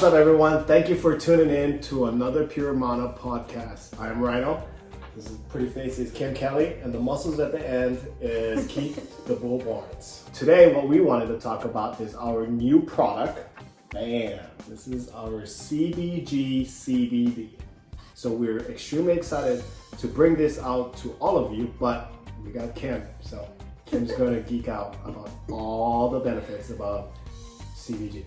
What's up, everyone? Thank you for tuning in to another Pure Mana podcast. I'm Rhino. This is pretty face is Kim Kelly, and the muscles at the end is Keith the Bull Barnes. Today, what we wanted to talk about is our new product. Bam! This is our CBG+CBD. So we're extremely excited to bring this out to all of you, but we got Kim, so Kim's going to geek out about all the benefits about CBG.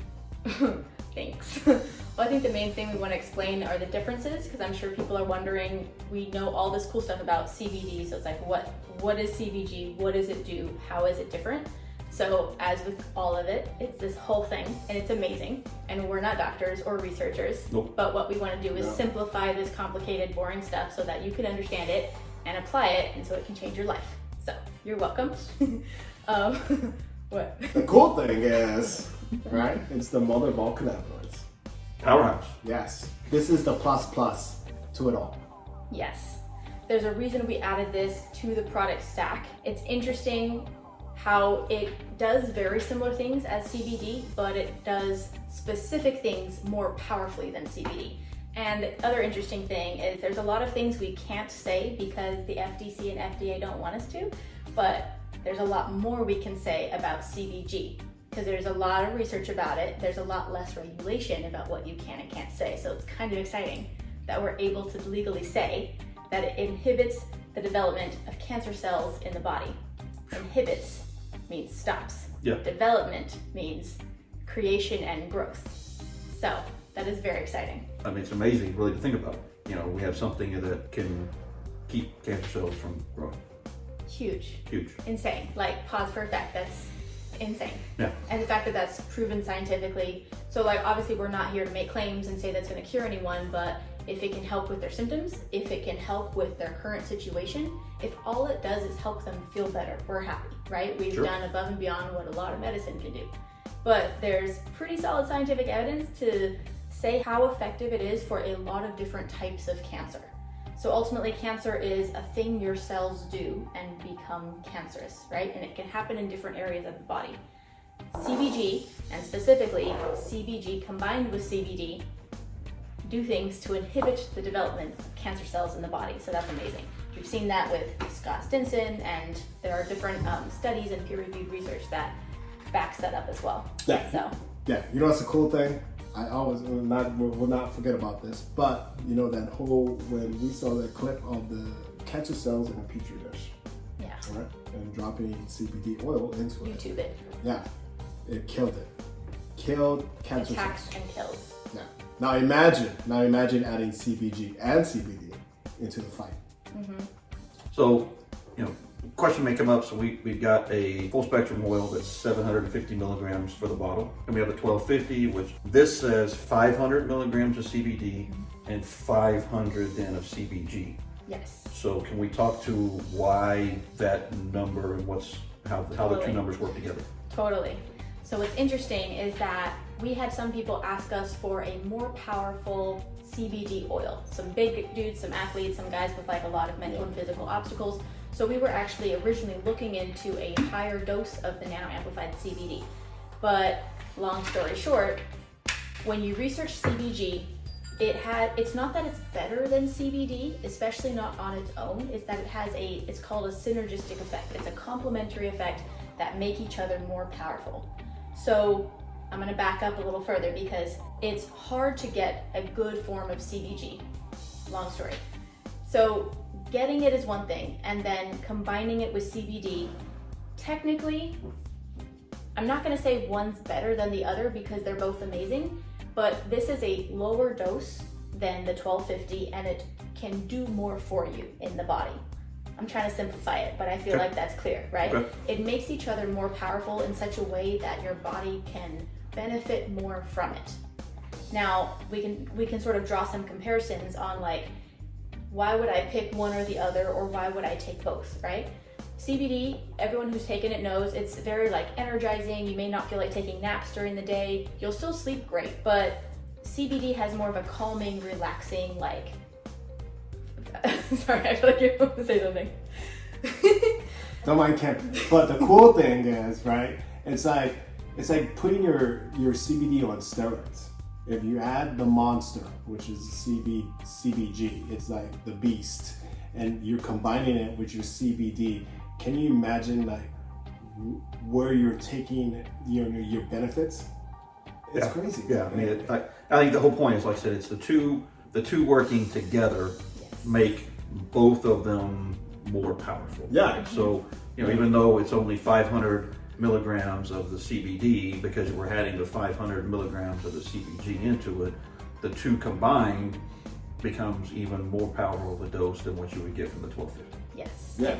Thanks. Well, I think the main thing we want to explain are the differences, because I'm sure people are wondering, we know all this cool stuff about CBD, so it's like, what is CBG? What does it do? How is it different? So as with all of it, it's this whole thing, and it's amazing, and we're not doctors or researchers, Nope. But what we want to do is simplify this complicated, boring stuff so that you can understand it and apply it, and so it can change your life. So, you're welcome. What? The cool thing is, right, it's the mother of all cannabinoids. Powerhouse. Yes. This is the plus to it all. Yes. There's a reason we added this to the product stack. It's interesting how it does very similar things as CBD, but it does specific things more powerfully than CBD. And the other interesting thing is there's a lot of things we can't say because the FDC and FDA don't want us to, but there's a lot more we can say about CBG because there's a lot of research about it. There's a lot less regulation about what you can and can't say. So it's kind of exciting that we're able to legally say that it inhibits the development of cancer cells in the body. Inhibits means stops. Yeah. Development means creation and growth. So that is very exciting. I mean, it's amazing really to think about. You know, we have something that can keep cancer cells from growing. Huge. Huge. Insane. Like, pause for effect. That's insane. Yeah. And the fact that that's proven scientifically. So, like, obviously we're not here to make claims and say that's going to cure anyone, but if it can help with their symptoms, if it can help with their current situation, if all it does is help them feel better, we're happy, right? We've done above and beyond what a lot of medicine can do. But there's pretty solid scientific evidence to say how effective it is for a lot of different types of cancer. So ultimately, cancer is a thing your cells do and become cancerous, right? And it can happen in different areas of the body. CBG, and specifically CBG combined with CBD, do things to inhibit the development of cancer cells in the body. So that's amazing. We've seen that with Scott Stinson, and there are different studies and peer-reviewed research that backs that up as well. Yeah. So. Yeah. You know what's the cool thing? I always will not forget about this, but you know that whole when we saw that clip of the cancer cells in a petri dish, Yeah. right, and dropping CBD oil into it. YouTube it. Yeah, it killed it. Killed cancer Attacks cells. and kills. Yeah. Now imagine adding CBG and CBD into the fight. Mm-hmm. So, you know, question may come up. So we've got a full spectrum oil that's 750 milligrams for the bottle. And we have the 1250, which this says 500 milligrams of CBD and 500 then of CBG. Yes. So can we talk to why that number and how the two numbers work together? Totally. So what's interesting is that we had some people ask us for a more powerful CBD oil. Some big dudes, some athletes, some guys with like a lot of mental and physical obstacles. So we were actually originally looking into a higher dose of the Nano-Amplified CBD. But long story short, when you research CBG, it's not that it's better than CBD, especially not on its own, it's that it's called a synergistic effect. It's a complementary effect that make each other more powerful. So I'm gonna back up a little further because it's hard to get a good form of CBG. Long story. So getting it is one thing, and then combining it with CBD, technically, I'm not gonna say one's better than the other because they're both amazing, but this is a lower dose than the 1250 and it can do more for you in the body. I'm trying to simplify it, but I feel like that's clear, right? Okay. It makes each other more powerful in such a way that your body can benefit more from it. Now, we can sort of draw some comparisons on like, why would I pick one or the other, or why would I take both, right? CBD, everyone who's taken it knows it's very like energizing. You may not feel like taking naps during the day. You'll still sleep great, but CBD has more of a calming, relaxing, like, sorry, I feel like you're going to say something. Don't mind Kim. But the cool thing is, right, it's like putting your CBD on steroids. If you add the monster, which is CBG, it's like the beast, and you're combining it with your CBD, can you imagine like where you're taking your benefits? It's crazy. Yeah, I mean, I think the whole point is, like I said, it's the two working together make both of them more powerful. Yeah. So, even though it's only 500 milligrams of the CBD, because we're adding the 500 milligrams of the CBG into it, the two combined becomes even more powerful of a dose than what you would get from the 1250. Yes, Yeah.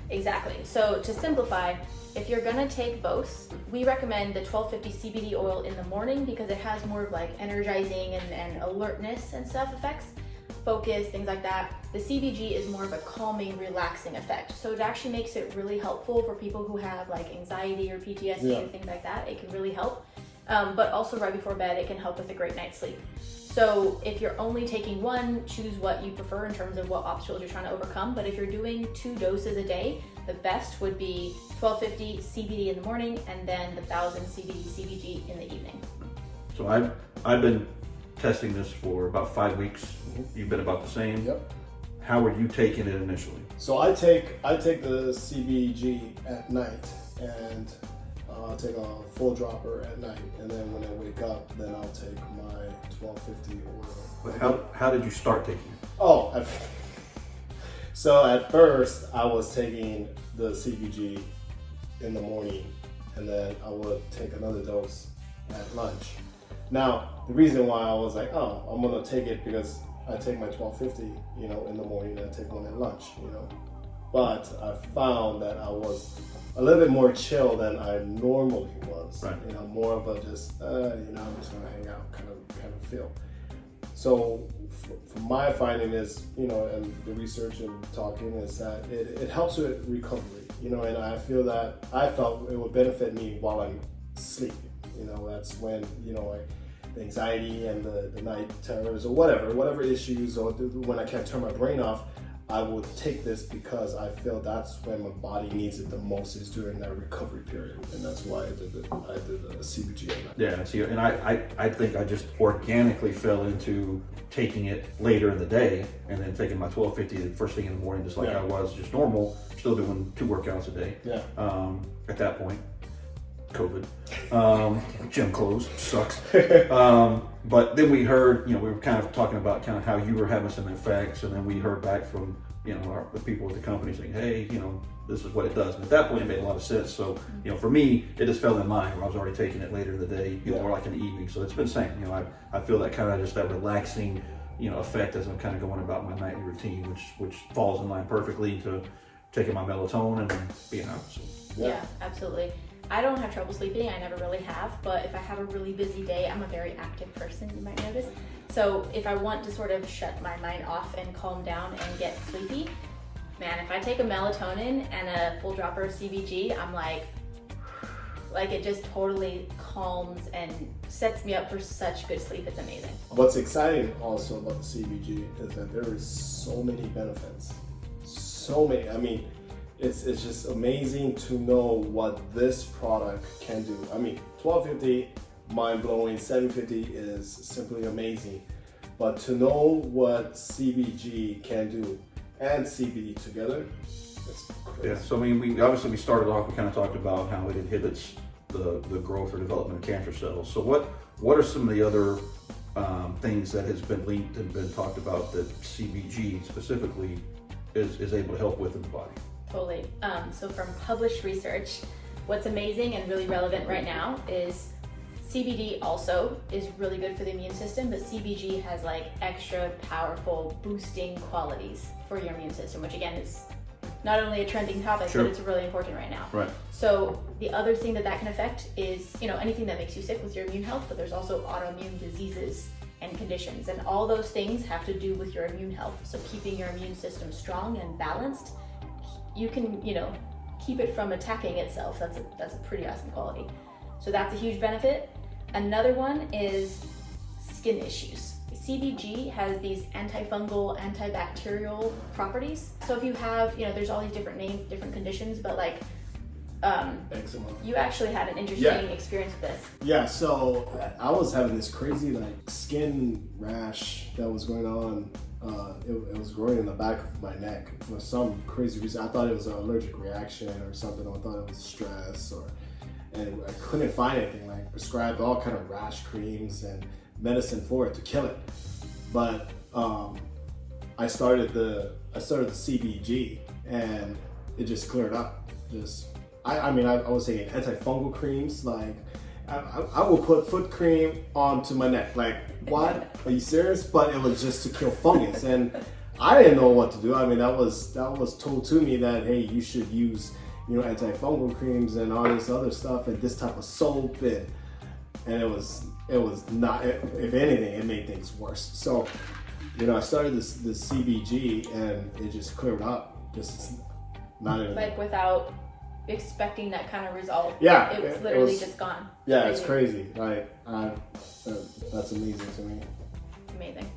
Exactly. So to simplify, if you're gonna take both, we recommend the 1250 CBD oil in the morning because it has more of like energizing and alertness and stuff effects, focus, things like that. The CBG is more of a calming, relaxing effect. So it actually makes it really helpful for people who have like anxiety or PTSD and things like that. It can really help. But also right before bed, it can help with a great night's sleep. So if you're only taking one, choose what you prefer in terms of what obstacles you're trying to overcome. But if you're doing 2 doses a day, the best would be 1250 CBD in the morning and then the 1000 CBD in the evening. So I've been testing this for about 5 weeks. You've been about the same. Yep. How are you taking it initially? So I take the CBG at night, and I'll take a full dropper at night, and then when I wake up, then I'll take my 1250 oil. But how did you start taking it? Oh, so at first I was taking the CBG in the morning, and then I would take another dose at lunch. Now, the reason why I was like, oh, I'm gonna take it because I take my 1250, in the morning, and I take one at lunch, But I found that I was a little bit more chill than I normally was. Right. More of a just, I'm just gonna hang out kind of feel. So from my finding is, and the research and talking is that it helps with recovery, and I felt it would benefit me while I'm sleeping. That's when, the anxiety and the night terrors or whatever issues, or when I can't turn my brain off, I would take this because I feel that's when my body needs it the most, is during that recovery period, and that's why I did the CBG. Yeah, see, and I think I just organically fell into taking it later in the day, and then taking my 1250 the first thing in the morning, just like I was just normal, still doing 2 workouts a day. Yeah. At that point, COVID, gym closed, sucks. But then we heard, we were kind of talking about kind of how you were having some effects, and then we heard back from, the people at the company saying, hey, this is what it does. And at that point, it made a lot of sense. So, for me, it just fell in line where I was already taking it later in the day, or like in the evening. So it's been the same. I feel that kind of just that relaxing, effect as I'm kind of going about my nightly routine, which falls in line perfectly to taking my melatonin and being out. So. Yeah, absolutely. I don't have trouble sleeping, I never really have, but if I have a really busy day, I'm a very active person, you might notice. So if I want to sort of shut my mind off and calm down and get sleepy, man, if I take a melatonin and a full dropper of CBG, I'm like it just totally calms and sets me up for such good sleep. It's amazing. What's exciting also about the CBG is that there is so many benefits. So many. I mean, it's just amazing to know what this product can do. I mean, 1250, mind-blowing, 750 is simply amazing. But to know what CBG can do and CBD together, it's crazy. Yeah, so I mean, we started off, we kind of talked about how it inhibits the growth or development of cancer cells. So what are some of the other things that has been linked and been talked about that CBG specifically is able to help with in the body? Totally. So from published research, what's amazing and really relevant right now is CBD also is really good for the immune system, but CBG has like extra powerful boosting qualities for your immune system, which again is not only a trending topic, Sure. but it's really important right now. Right. So the other thing that can affect is, anything that makes you sick with your immune health, but there's also autoimmune diseases and conditions, and all those things have to do with your immune health. So keeping your immune system strong and balanced, you can, keep it from attacking itself. That's a pretty awesome quality. So that's a huge benefit. Another one is skin issues. CBG has these antifungal, antibacterial properties. So if you have, there's all these different names, different conditions, but like eczema. You actually had an interesting experience with this. Yeah, so I was having this crazy like skin rash that was going on. It was growing in the back of my neck for some crazy reason. I thought it was an allergic reaction or something. I thought it was stress, and I couldn't find anything. Like prescribed all kind of rash creams and medicine for it to kill it. But I started the CBG and it just cleared up. I was taking antifungal creams. Like I will put foot cream onto my neck. Like, what? Are you serious? But it was just to kill fungus, and I didn't know what to do. I mean, that was told to me that, hey, you should use, antifungal creams and all this other stuff and this type of soap, and it was not. If anything, it made things worse. So, I started this CBG and it just cleared up. Just not even like without expecting that kind of result. Yeah, it was literally just gone. Yeah, it's crazy. Like, that's amazing to me. Amazing.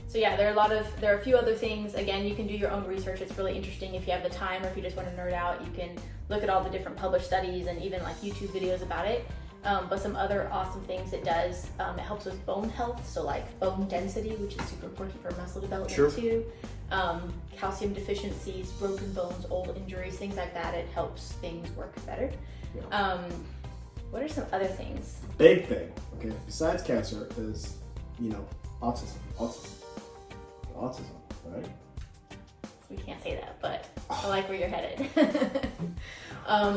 So yeah, there are a few other things. Again, you can do your own research. It's really interesting if you have the time, or if you just want to nerd out. You can look at all the different published studies and even like YouTube videos about it. But some other awesome things it does, it helps with bone health, so like bone density, which is super important for muscle development too. Calcium deficiencies, broken bones, old injuries, things like that. It helps things work better. Yeah. What are some other things? Big thing, okay, besides cancer is, autism, right? We can't say that, but I like where you're headed.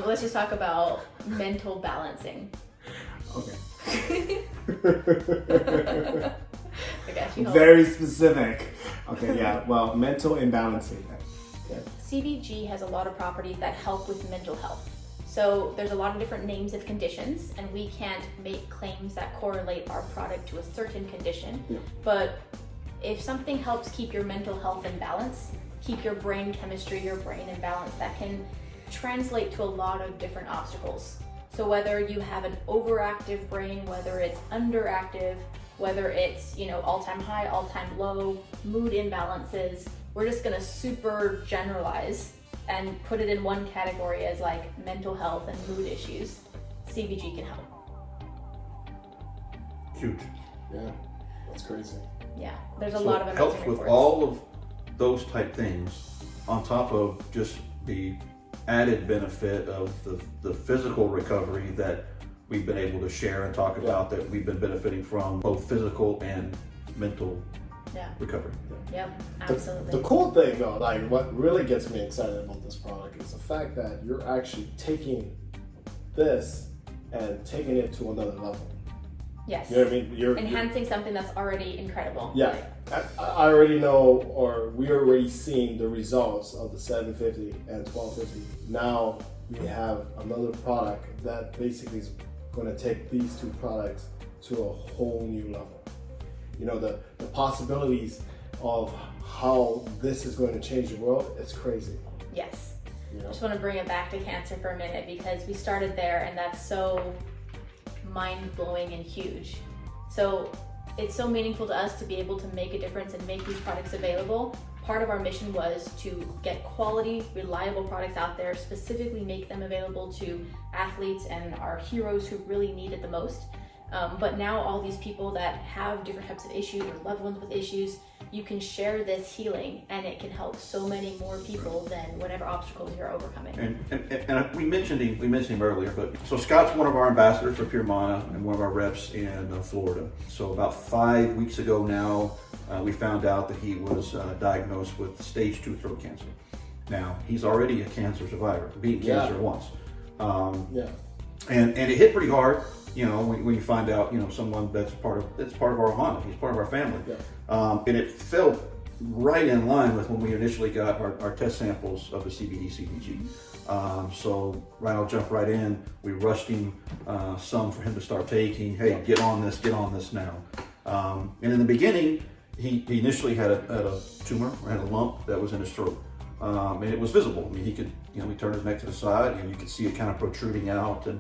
Let's just talk about mental balancing. Okay. I got you. Very specific. Okay, yeah. Well, mental imbalancing. Okay. CBG has a lot of properties that help with mental health. So there's a lot of different names of conditions, and we can't make claims that correlate our product to a certain condition. Yeah. But if something helps keep your mental health in balance, keep your brain chemistry, your brain in balance, that can translate to a lot of different obstacles. So whether you have an overactive brain, whether it's underactive, whether it's, all-time high, all-time low, mood imbalances, we're just gonna super generalize and put it in one category as like mental health and mood issues. CBG can help. Huge. Yeah, that's crazy. Yeah, there's a lot of amazing helps reports. with all of those type things on top of just the added benefit of the physical recovery that we've been able to share and talk about, that we've been benefiting from, both physical and mental recovery. Yep, absolutely. The cool thing though, like what really gets me excited about this product is the fact that you're actually taking this and taking it to another level. Yes. You know what I mean? You're enhancing something that's already incredible. Yeah. I already know, or we're already seeing the results of the 750 and 1250. Now we have another product that basically is going to take these two products to a whole new level. The possibilities of how this is going to change the world, it's crazy. Yes. I just want to bring it back to cancer for a minute, because we started there and that's so mind-blowing and huge. So it's so meaningful to us to be able to make a difference and make these products available. Part of our mission was to get quality, reliable products out there, specifically make them available to athletes and our heroes who really need it the most. But now all these people that have different types of issues or loved ones with issues, you can share this healing and it can help so many more people than whatever obstacles you're overcoming. And we mentioned him earlier, but so Scott's one of our ambassadors for Pure Mana and one of our reps in Florida. So about 5 weeks ago now, we found out that he was diagnosed with stage 2 throat cancer. Now, he's already a cancer survivor, beaten cancer once. And it hit pretty hard. When you find out, someone that's part of our Mana, he's part of our family. And it fell right in line with when we initially got our test samples of the CBD+CBG. So Rhino jumped right in. We rushed him some for him to start taking. Hey, get on this now. And in the beginning, he initially had a tumor, or had a lump that was in his throat. And it was visible. I mean, he could, he turned his neck to the side and you could see it kind of protruding out, and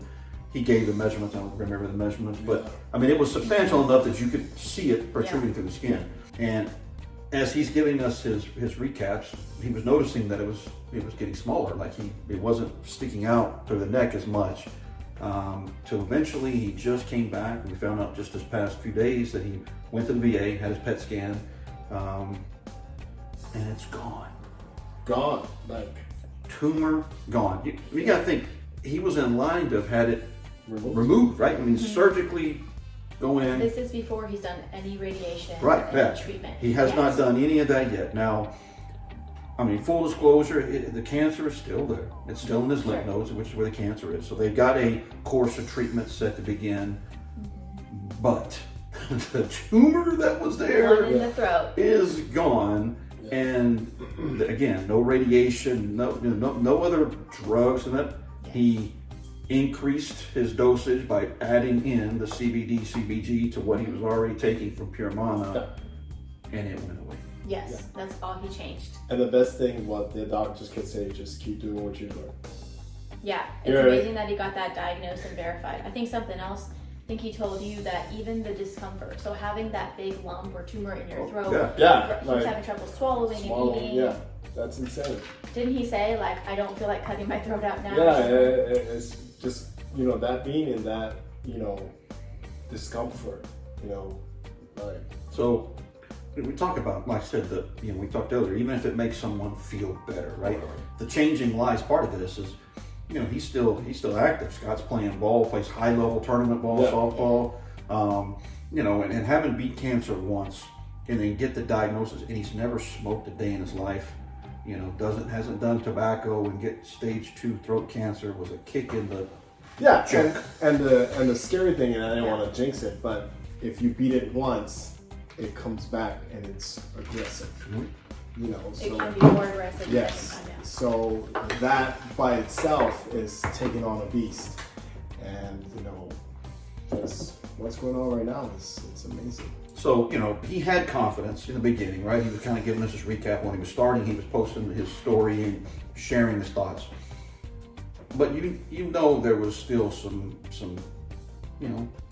he gave the measurements. I don't remember the measurements, but I mean, it was substantial enough that you could see it protruding through the skin. And as he's giving us his recaps, he was noticing that it was getting smaller, like it wasn't sticking out to the neck as much. Till eventually he just came back. We found out just this past few days that he went to the VA, had his PET scan, and it's gone. Gone, like tumor gone. You got to think he was in line to have had it removed, right? I mean, surgically go in. This is before he's done any radiation, Right, any yeah. treatment. He has Yes. not done any of that yet. Now, I mean, full disclosure, the cancer is still there. It's still in his lymph nodes, which is where the cancer is. So they've got a course of treatment set to begin. But the tumor that was there One in the throat. is gone. And again, no radiation, no other drugs, and that he increased his dosage by adding in the CBD, CBG to what he was already taking from Pure Mana, and it went away. Yes, that's all he changed. And the best thing, what the doctors could say, just keep doing what you're doing. Yeah, it's amazing that he got that diagnosed and verified. I think something else, I think he told you that even the discomfort, so having that big lump or tumor in your throat, Yeah, he was like having trouble swallowing and eating. yeah, that's insane. Didn't he say, like, I don't feel like cutting my throat out now? Yeah, it's just, that being in that, discomfort, like. So we talk about, like I said, we talked earlier, even if it makes someone feel better, right? The changing lives part of this is, he's still active. Scott's playing ball, plays high level tournament ball, softball, and having beat cancer once and then get the diagnosis, and he's never smoked a day in his life, hasn't done tobacco, and get stage 2 throat cancer was a kick in the and the scary thing, and I didn't want to jinx it, but if you beat it once, it comes back and it's aggressive. It So can be more aggressive. yes, so that by itself is taking on a beast, and just what's going on right now is it's amazing. So, he had confidence in the beginning, right? He was kind of giving us his recap when he was starting. He was posting his story and sharing his thoughts. But there was still some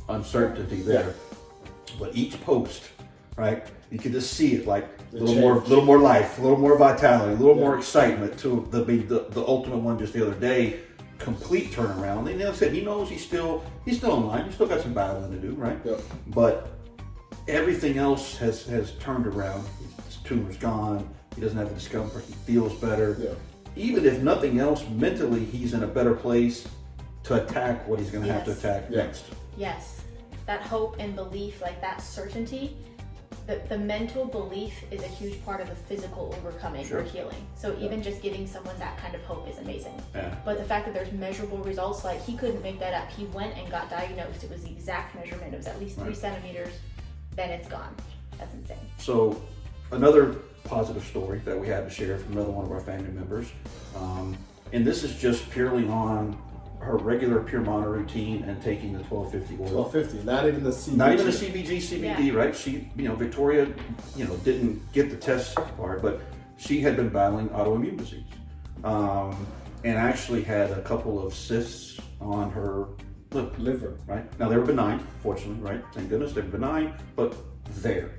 uncertainty there. But each post, right? You could just see it, like a little more life, a little more vitality, a little more excitement to the ultimate one just the other day. Complete turnaround. And like I said, he knows he's still in line. He's still got some battling to do, right? Yep. But everything else has turned around. His tumor's gone. He doesn't have the discomfort. He feels better. Yeah. Even if nothing else, mentally he's in a better place to attack what he's going to have to attack next. Yes, that hope and belief, like that certainty, the mental belief is a huge part of the physical overcoming or healing. So even just giving someone that kind of hope is amazing. Yeah. But the fact that there's measurable results, like he couldn't make that up. He went and got diagnosed. It was the exact measurement. It was at least 3 centimeters. Then it's gone. That's insane. So another positive story that we had to share from another one of our family members, and this is just purely on her regular Pure Mana routine and taking the 1250 oil. 1250, not even the CBG. Not even the CBG, CBD, right? She, Victoria, didn't get the test part, but she had been battling autoimmune disease, and actually had a couple of cysts on her liver. Right? Now they were benign, fortunately, right? Thank goodness they were benign, but there.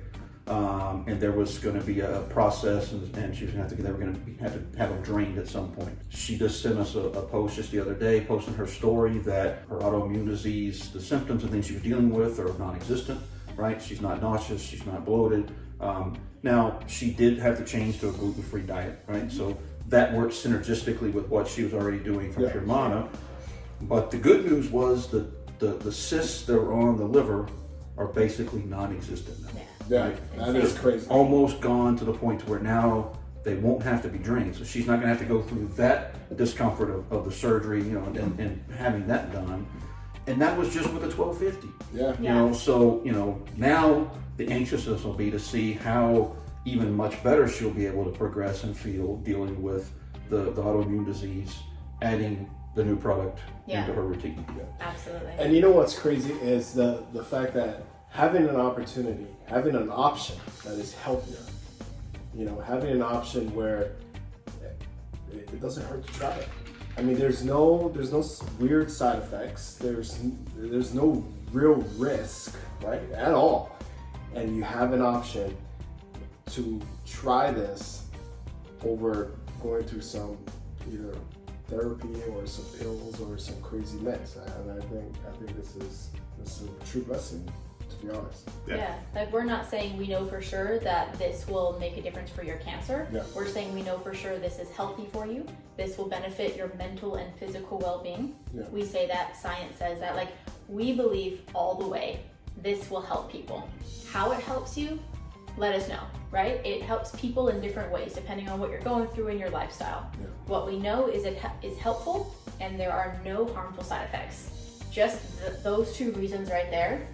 And there was going to be a process, and she was going to have to have them drained at some point. She just sent us a post just the other day, posting her story that her autoimmune disease, the symptoms and things she was dealing with are non-existent, right? She's not nauseous, she's not bloated. Now, she did have to change to a gluten-free diet, right? So that worked synergistically with what she was already doing from Pure Mana. But the good news was that the cysts that were on the liver are basically non-existent now. Yeah, that is crazy. Almost gone to the point to where now they won't have to be drained. So she's not going to have to go through that discomfort of the surgery, and having that done. And that was just with the 1250. Yeah. So, now the anxiousness will be to see how even much better she'll be able to progress and feel dealing with the autoimmune disease, adding the new product into her routine. Yeah. Absolutely. And you know what's crazy is the fact that having an opportunity, having an option that is healthier, having an option where it doesn't hurt to try it. I mean, there's no weird side effects. There's no real risk, right, at all. And you have an option to try this over going through some either therapy or some pills or some crazy meds. And I think this is a true blessing, to be honest. Yeah, like we're not saying we know for sure that this will make a difference for your cancer. Yeah. We're saying we know for sure this is healthy for you. This will benefit your mental and physical well-being. Yeah. We say that, science says that. Like, we believe all the way this will help people. How it helps you, let us know, right? It helps people in different ways depending on what you're going through in your lifestyle. Yeah. What we know is it is helpful and there are no harmful side effects. Just those two reasons right there.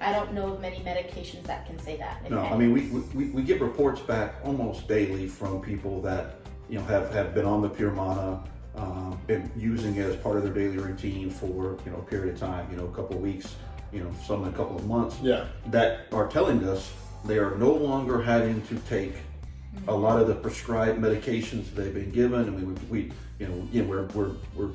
I don't know of many medications that can say that. No, I mean, we get reports back almost daily from people that, you know, have been on the Pure Mana, been using it as part of their daily routine for, you know, a period of time, you know, a couple of weeks, you know, some a couple of months, Yeah. that are telling us they are no longer having to take a lot of the prescribed medications they've been given, and we you know, again, we're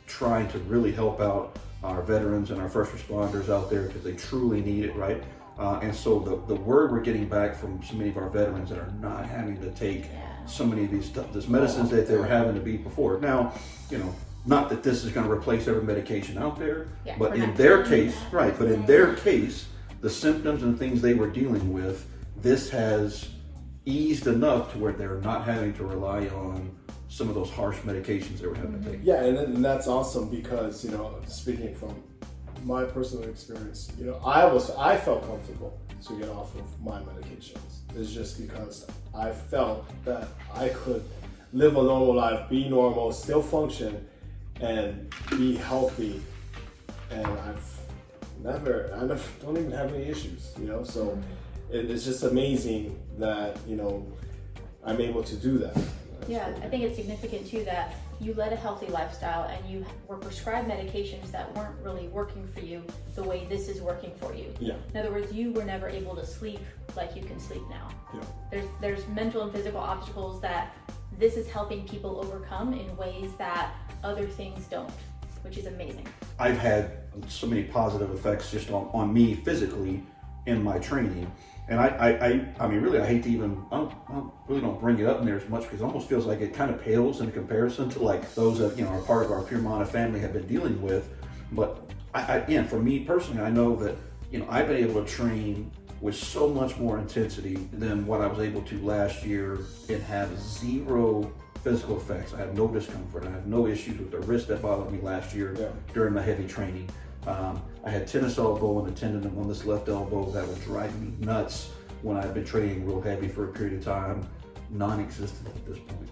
trying to really help out our veterans and our first responders out there because they truly need it, right? And so the word we're getting back from so many of our veterans that are not having to take so many of these medicines that they were having to be before. Now, you know, not that this is going to replace every medication out there, but in their case, right? But in their case, the symptoms and things they were dealing with, this has eased enough to where they're not having to rely on some of those harsh medications they were having to take. Yeah, and that's awesome because, you know, speaking from my personal experience, you know, I felt comfortable to get off of my medications. It's just because I felt that I could live a normal life, be normal, still function, and be healthy. And I don't even have any issues, you know. So it's just amazing that, you know, I'm able to do that. Yeah, I think it's significant too that you led a healthy lifestyle and you were prescribed medications that weren't really working for you the way this is working for you. Yeah. In other words, you were never able to sleep like you can sleep now. Yeah. There's mental and physical obstacles that this is helping people overcome in ways that other things don't, which is amazing. I've had so many positive effects just on me physically in my training. And I mean, really, I hate to even, I really don't bring it up in there as much because it almost feels like it kind of pales in comparison to like those that, you know, are part of our Pure Mana family have been dealing with. But again, for me personally, I know that, you know, I've been able to train with so much more intensity than what I was able to last year and have zero physical effects. I have no discomfort. I have no issues with the wrist that bothered me last year during my heavy training. I had tennis elbow and a tendon on this left elbow that was driving me nuts when I'd been training real heavy for a period of time, non-existent at this point.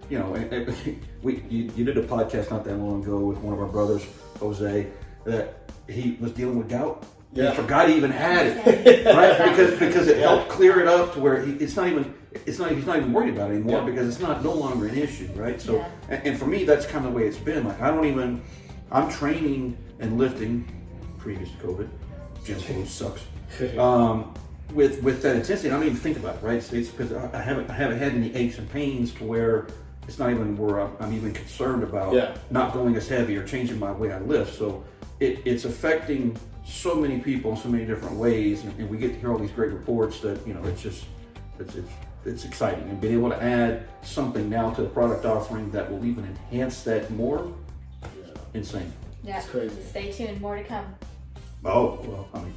You know, you did a podcast not that long ago with one of our brothers, Jose, that he was dealing with gout. Yeah. He forgot he even had it, right? Because it helped clear it up to where he's not even worried about it anymore because it's no longer an issue, right? So, and for me, that's kind of the way it's been. Like I'm training and lifting previous to COVID. Gym clothes sucks. With that intensity, I don't even think about it, right? It's because I haven't had any aches and pains to where it's not even where I'm even concerned about not going as heavy or changing my way I lift. So it's affecting so many people in so many different ways, and we get to hear all these great reports that, you know, it's exciting, and being able to add something now to the product offering that will even enhance that more. Insane. Yeah, it's crazy. Stay tuned, more to come. Oh, well, I mean,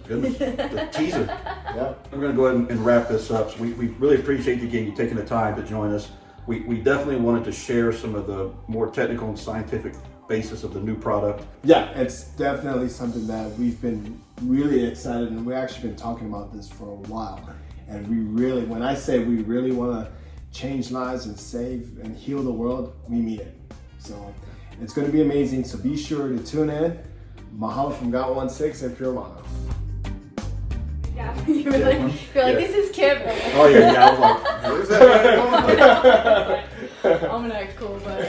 goodness, the teaser. Yeah. We're going to go ahead and wrap this up. So we really appreciate you taking the time to join us. We definitely wanted to share some of the more technical and scientific basis of the new product. Yeah, it's definitely something that we've been really excited, and we've actually been talking about this for a while. And when I say we really want to change lives and save and heal the world, we mean it. So it's going to be amazing. So be sure to tune in. Mahalo from Got16 and Pure Mana. Yeah, you're like, this is Kim. Oh yeah, I was like, where's that guy going? I'm gonna act cool, but